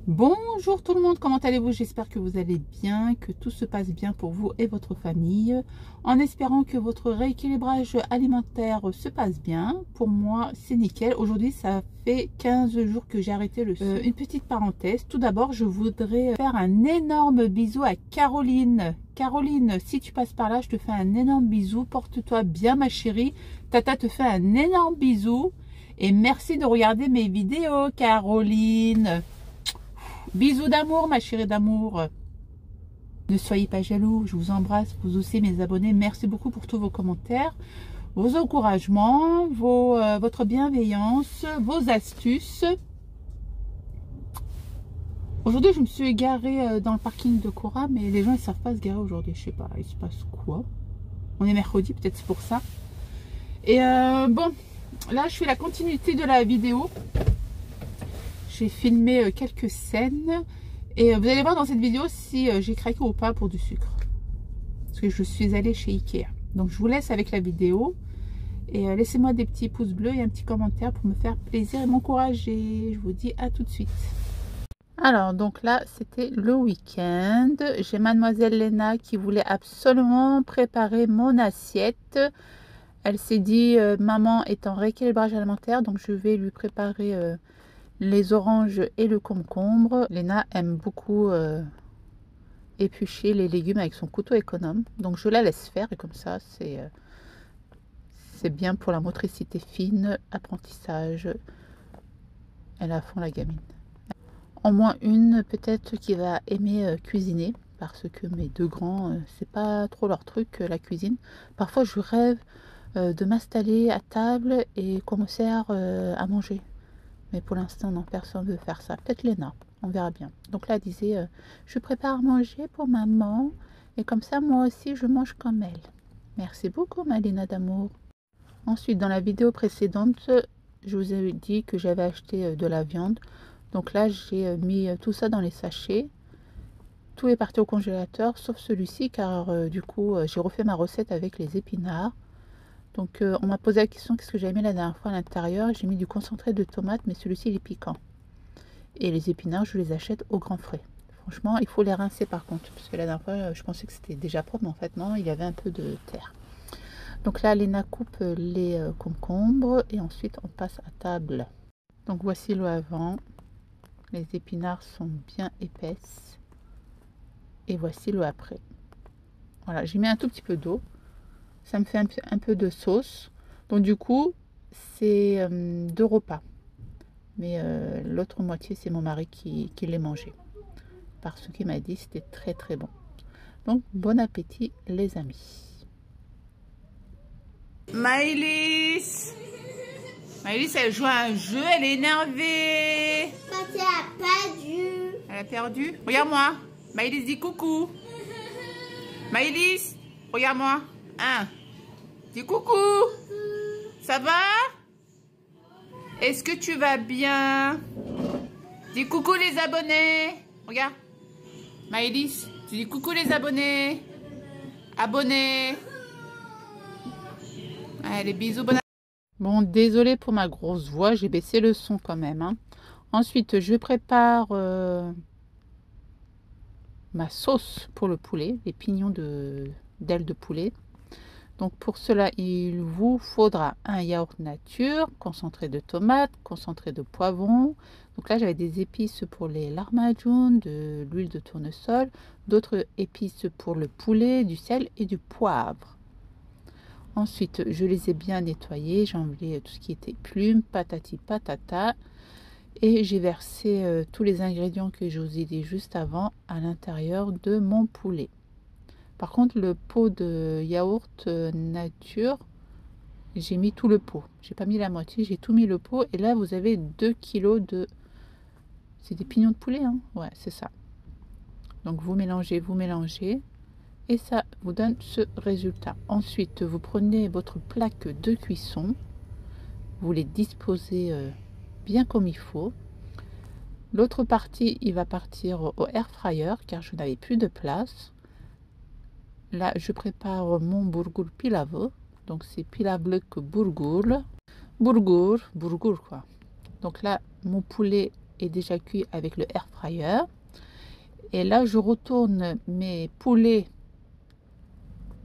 Bonjour tout le monde, comment allez-vous? J'espère que vous allez bien, que tout se passe bien pour vous et votre famille. En espérant que votre rééquilibrage alimentaire se passe bien. Pour moi, c'est nickel. Aujourd'hui, ça fait 15 jours que j'ai arrêté le sucre. Une petite parenthèse. Tout d'abord, je voudrais faire un énorme bisou à Caroline. Caroline, si tu passes par là, je te fais un énorme bisou. Porte-toi bien, ma chérie. Tata te fait un énorme bisou. Et merci de regarder mes vidéos, Caroline. Bisous d'amour, ma chérie d'amour. Ne soyez pas jaloux, je vous embrasse, vous aussi mes abonnés. Merci beaucoup pour tous vos commentaires, vos encouragements, votre bienveillance, vos astuces. Aujourd'hui, je me suis égarée dans le parking de Cora, mais les gens, ils savent pas se garer aujourd'hui. Je sais pas, il se passe quoi? On est mercredi, peut-être c'est pour ça. Et bon, là, je fais la continuité de la vidéo. J'ai filmé quelques scènes et vous allez voir dans cette vidéo si j'ai craqué ou pas pour du sucre. Parce que je suis allée chez Ikea. Donc je vous laisse avec la vidéo et laissez-moi des petits pouces bleus et un petit commentaire pour me faire plaisir et m'encourager. Je vous dis à tout de suite. Alors donc là c'était le week-end. J'ai mademoiselle Léna qui voulait absolument préparer mon assiette. Elle s'est dit maman est en rééquilibrage alimentaire, donc je vais lui préparer les oranges et le concombre. Léna aime beaucoup éplucher les légumes avec son couteau économe. Donc je la laisse faire et comme ça c'est bien pour la motricité fine, apprentissage. Elle a à fond la gamine. En moins une peut-être qui va aimer cuisiner parce que mes deux grands, c'est pas trop leur truc la cuisine. Parfois je rêve de m'installer à table et qu'on me sert à manger. Mais pour l'instant, non, personne ne veut faire ça. Peut-être Léna, on verra bien. Donc là, elle disait, je prépare à manger pour maman. Et comme ça, moi aussi, je mange comme elle. Merci beaucoup, ma Léna d'amour. Ensuite, dans la vidéo précédente, je vous ai dit que j'avais acheté de la viande. Donc là, j'ai mis tout ça dans les sachets. Tout est parti au congélateur, sauf celui-ci, car du coup, j'ai refait ma recette avec les épinards. Donc on m'a posé la question qu'est-ce que j'avais mis la dernière fois à l'intérieur. J'ai mis du concentré de tomate, mais celui-ci il est piquant. Et les épinards, je les achète au grand frais. Franchement, il faut les rincer par contre, parce que la dernière fois, je pensais que c'était déjà propre, mais en fait non, il y avait un peu de terre. Donc là, Léna coupe les concombres et ensuite on passe à table. Donc voici le avant. Les épinards sont bien épaisses. Et voici le après. Voilà, j'ai mis un tout petit peu d'eau. Ça me fait un peu de sauce. Donc du coup, c'est 2 repas. Mais l'autre moitié, c'est mon mari qui les mangeait. Parce qu'il m'a dit c'était très très bon. Donc bon appétit les amis. Maëlys, elle joue à un jeu, elle est énervée. Parce qu'elle a perdu. Elle a perdu. Regarde-moi. Maëlys dit coucou. Maëlys, regarde-moi. Hein? Dis coucou. Ça va? Est-ce que tu vas bien? Dis coucou les abonnés. Regarde. Maëlys, tu dis coucou les abonnés. Abonnés. Allez, bisous. Bon, désolé pour ma grosse voix. J'ai baissé le son quand même. Hein. Ensuite, je prépare ma sauce pour le poulet. Les pignons d'ailes de poulet. Donc pour cela, il vous faudra un yaourt nature, concentré de tomates, concentré de poivron. Donc là, j'avais des épices pour les larmajoun, de l'huile de tournesol, d'autres épices pour le poulet, du sel et du poivre. Ensuite, je les ai bien nettoyés, j'ai enlevé tout ce qui était plumes, patati patata. Et j'ai versé tous les ingrédients que je vous ai dit juste avant à l'intérieur de mon poulet. Par contre, le pot de yaourt nature, j'ai mis tout le pot. J'ai pas mis la moitié, j'ai tout mis le pot. Et là, vous avez 2 kg de... C'est des pignons de poulet, hein? Ouais, c'est ça. Donc, vous mélangez. Et ça vous donne ce résultat. Ensuite, vous prenez votre plaque de cuisson. Vous les disposez bien comme il faut. L'autre partie, il va partir au air fryer, car je n'avais plus de place. Là, je prépare mon bourgour pilavo. Donc, c'est pilavlık bourgour. Bourgour quoi. Donc là, mon poulet est déjà cuit avec le air fryer. Et là, je retourne mes poulets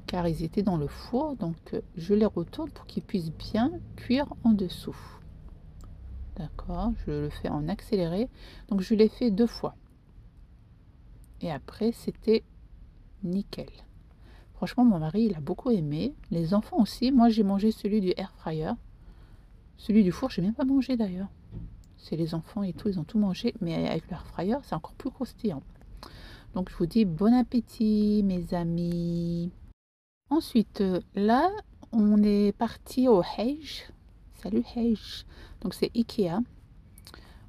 car ils étaient dans le four. Donc, je les retourne pour qu'ils puissent bien cuire en dessous. D'accord, je le fais en accéléré. Donc, je l'ai fait 2 fois. Et après, c'était nickel. Franchement, mon mari, il a beaucoup aimé. Les enfants aussi. Moi, j'ai mangé celui du air fryer. Celui du four, je n'ai même pas mangé d'ailleurs. C'est les enfants et tout, ils ont tout mangé. Mais avec l'air fryer, c'est encore plus croustillant. Donc, je vous dis bon appétit, mes amis. Ensuite, là, on est parti au Hej. Salut Hej. Donc, c'est Ikea.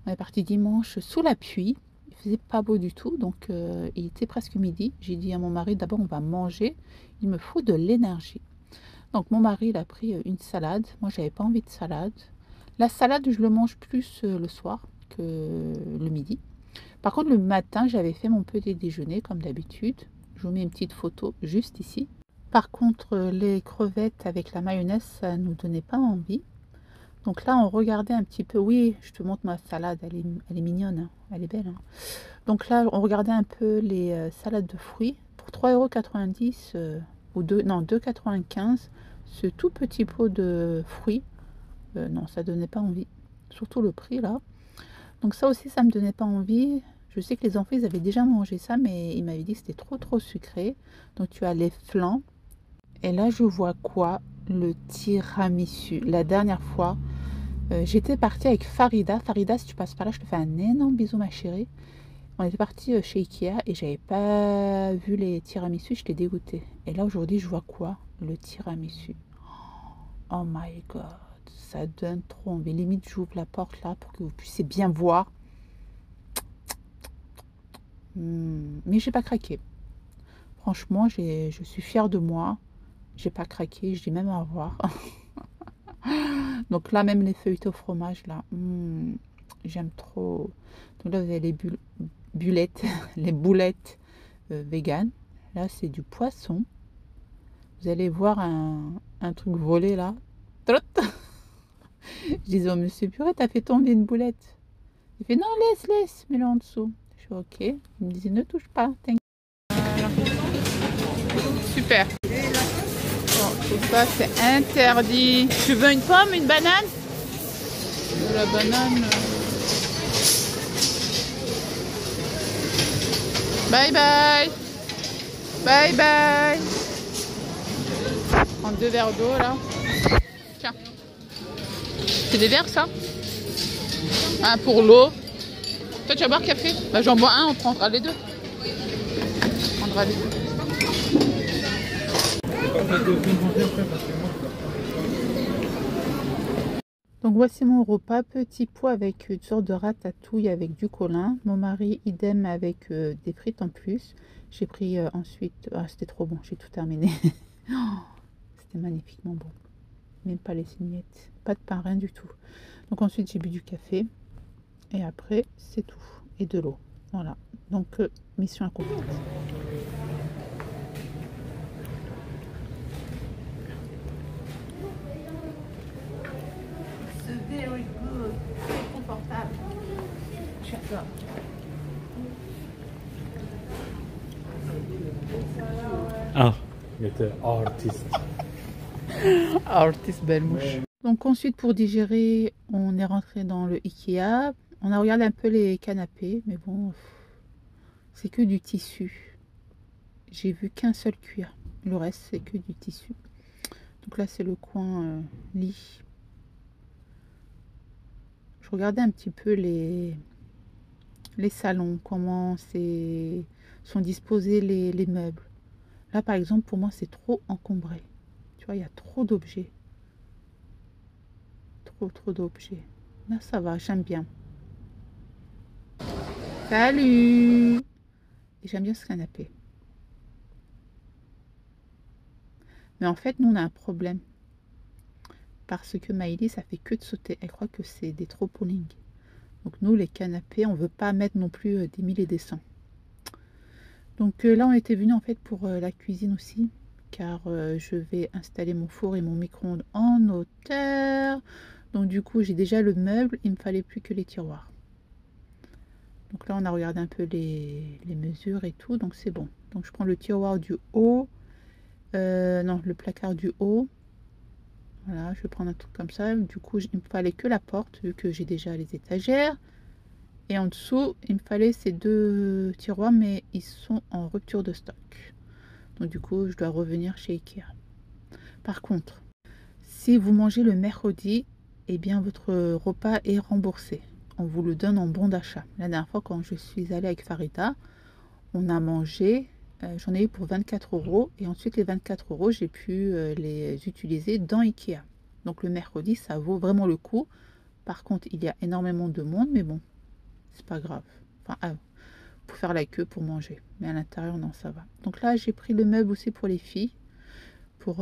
On est parti dimanche sous la pluie. Il faisait pas beau du tout. Donc, il était presque midi. J'ai dit à mon mari, d'abord, on va manger. Il me faut de l'énergie. Donc, mon mari, il a pris une salade. Moi, j'avais pas envie de salade. La salade, je le mange plus le soir que le midi. Par contre, le matin, j'avais fait mon petit déjeuner comme d'habitude. Je vous mets une petite photo juste ici. Par contre, les crevettes avec la mayonnaise, ça ne nous donnait pas envie. Donc là, on regardait un petit peu. Oui, je te montre ma salade, elle est mignonne, hein. Elle est belle. Hein. Donc là, on regardait un peu les salades de fruits. Pour 3,90 € ou 2,95 €, ce tout petit pot de fruits, non, ça donnait pas envie. Surtout le prix là. Donc ça aussi, ça me donnait pas envie. Je sais que les enfants, ils avaient déjà mangé ça, mais ils m'avaient dit que c'était trop sucré. Donc tu as les flancs. Et là, je vois quoi? Le tiramisu. La dernière fois, j'étais partie avec Farida. Farida, si tu passes par là, je te fais un énorme bisou, ma chérie. On était parti chez Ikea et j'avais pas vu les tiramisu, j'étais dégoûtée. Et là, aujourd'hui, je vois quoi? Le tiramisu. Oh my god, ça donne trop envie. Limite, j'ouvre la porte là pour que vous puissiez bien voir. Mais j'ai pas craqué. Franchement, je suis fière de moi. J'ai pas craqué, je dis même au revoir. Donc là, même les feuilletés au fromage, là, j'aime trop. Donc là, vous avez les bulettes, les boulettes vegan. Là, c'est du poisson. Vous allez voir un truc volé là. Trot. Je disais au monsieur, purée, t'as fait tomber une boulette. Il fait, non, laisse, mets-le en dessous. Je suis ok. Il me disait, ne touche pas. Super. Bon, tout ça, c'est interdit. Tu veux une pomme, une banane? La banane. Bye bye. Bye bye. Prends 2 verres d'eau là. Tiens. C'est des verres ça? Un pour l'eau. Toi tu vas boire café? Bah j'en bois un, on prendra les deux. On prendra les deux. Donc voici mon repas, petit pot avec une sorte de ratatouille avec du colin. Mon mari, idem avec des frites en plus. J'ai pris ensuite, c'était trop bon, j'ai tout terminé. C'était magnifiquement bon. Même pas les cignettes, pas de pain, rien du tout. Donc ensuite j'ai bu du café et après c'est tout. Et de l'eau. Voilà, donc mission accomplie. Very good, très confortable. J'adore. Ah, il était artiste. Artiste belle mouche. Donc ensuite pour digérer, on est rentré dans le Ikea. On a regardé un peu les canapés, mais bon, c'est que du tissu. J'ai vu qu'un seul cuir. Le reste, c'est que du tissu. Donc là, c'est le coin lit. Je regardais un petit peu les salons, comment sont disposés les meubles. Là, par exemple, pour moi, c'est trop encombré. Tu vois, il y a trop d'objets. Trop d'objets. Là, ça va, j'aime bien. Salut! Et j'aime bien ce canapé. Mais en fait, nous, on a un problème. Parce que Maïli, ça fait que de sauter. Elle croit que c'est des trampolines. Donc nous, les canapés, on veut pas mettre non plus des 1000 et des 100. Donc là, on était venu en fait pour la cuisine aussi. Car je vais installer mon four et mon micro-ondes en hauteur. Donc du coup, j'ai déjà le meuble. Il me fallait plus que les tiroirs. là, on a regardé un peu les mesures et tout, donc c'est bon. Donc je prends le tiroir du haut, non, le placard du haut. Voilà, je vais prendre un truc comme ça. Du coup, il me fallait que la porte, vu que j'ai déjà les étagères. Et en dessous, il me fallait ces 2 tiroirs, mais ils sont en rupture de stock. Donc du coup, je dois revenir chez Ikea. Par contre, si vous mangez le mercredi, eh bien votre repas est remboursé. On vous le donne en bon d'achat. La dernière fois, quand je suis allée avec Farida, on a mangé, j'en ai eu pour 24 €. Et ensuite, les 24 €, j'ai pu les utiliser dans Ikea. Donc le mercredi, ça vaut vraiment le coup. Par contre, il y a énormément de monde, mais bon, c'est pas grave. Enfin, pour faire la queue pour manger. Mais à l'intérieur, non, ça va. Donc là, j'ai pris le meuble aussi pour les filles, pour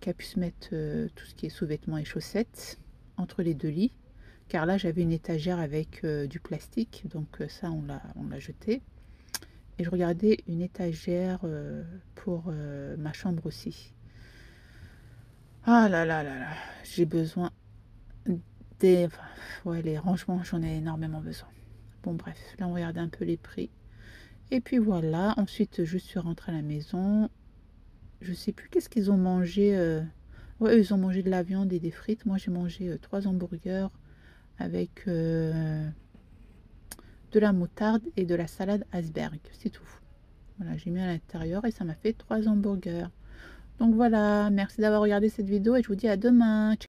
qu'elles puissent mettre tout ce qui est sous-vêtements et chaussettes entre les 2 lits. Car là, j'avais une étagère avec du plastique, donc ça, on l'a jeté. Et je regardais une étagère pour ma chambre aussi. Ah là là là là, j'ai besoin des... Enfin, ouais, les rangements, j'en ai énormément besoin. Bon bref, là on regardait un peu les prix. Et puis voilà, ensuite je suis rentrée à la maison. Je sais plus qu'est-ce qu'ils ont mangé. Ouais, eux, ils ont mangé de la viande et des frites. Moi j'ai mangé 3 hamburgers avec de la moutarde et de la salade iceberg. C'est tout. Voilà, j'ai mis à l'intérieur et ça m'a fait 3 hamburgers. Donc voilà, merci d'avoir regardé cette vidéo et je vous dis à demain.